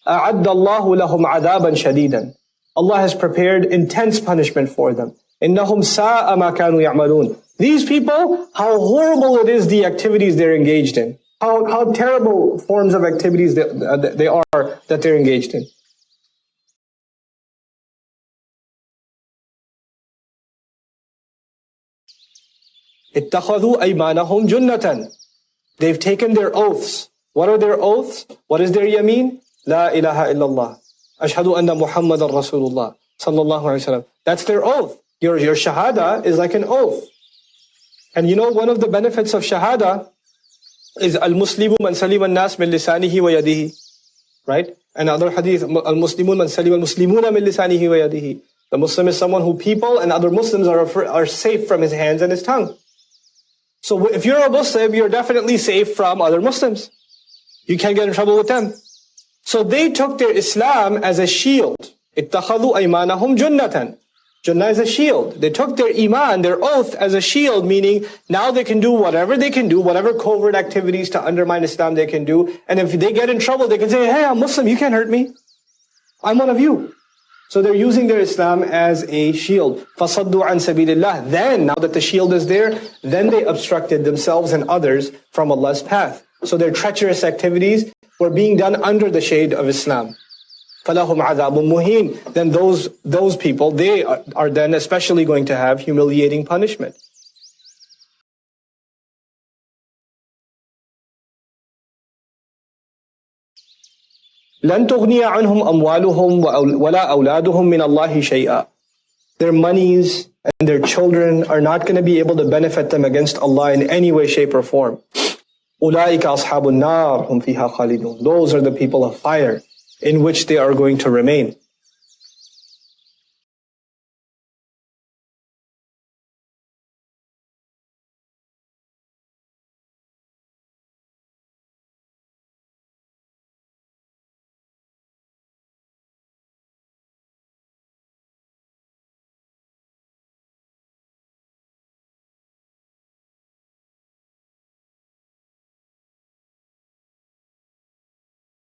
أَعَدَّ اللَّهُ لَهُمْ عَذَابًا شَدِيدًا. Allah has prepared intense punishment for them. إِنَّهُمْ سَاءَ مَا كَانُوا يَعْمَلُونَ. These people, how horrible it is the activities they're engaged in. How terrible forms of activities that they're engaged in. اتَّخَذُوا أَيْمَانَهُمْ جُنَّةً. They've taken their oaths. What are their oaths? What is their yameen? La ilaha illallah. Ashhadu anna Muhammadan Rasulullah. Sallallahu alayhi wa sallam. That's their oath. Your shahada is like an oath. And you know, one of the benefits of shahada is al-muslimu man salima an-nas min lisanihi wa yadihi. Right? Another hadith, al-muslimun man salima al-muslimuna min lisanihi wa yadihi. The Muslim is someone who people and other Muslims are safe from his hands and his tongue. So if you're a Muslim, you're definitely safe from other Muslims. You can't get in trouble with them. So they took their Islam as a shield. اتَّخَذُوا أَيْمَانَهُمْ جُنَّةً. Junnah is a shield. They took their iman, their oath, as a shield, meaning now they can do whatever they can do, whatever covert activities to undermine Islam they can do. And if they get in trouble, they can say, hey, I'm Muslim, you can't hurt me. I'm one of you. So they're using their Islam as a shield. فَصَدُّوا عَنْ سَبِيلِ اللَّهِ. Then, now that the shield is there, then they obstructed themselves and others from Allah's path. So their treacherous activities were being done under the shade of Islam. فَلَهُمْ عَذَابٌ مُهِينٌ. Then those people, they are then especially going to have humiliating punishment. لَن تُغْنِيَ عَنْهُمْ أَمْوَالُهُمْ وَلَا أَوْلَادُهُمْ مِنَ اللَّهِ شَيْئًا. Their monies and their children are not going to be able to benefit them against Allah in any way, shape, or form. أُولَٰئِكَ أَصْحَابُ النَّارِ هُمْ فِيهَا خَالِدُونَ. Those are the people of fire in which they are going to remain.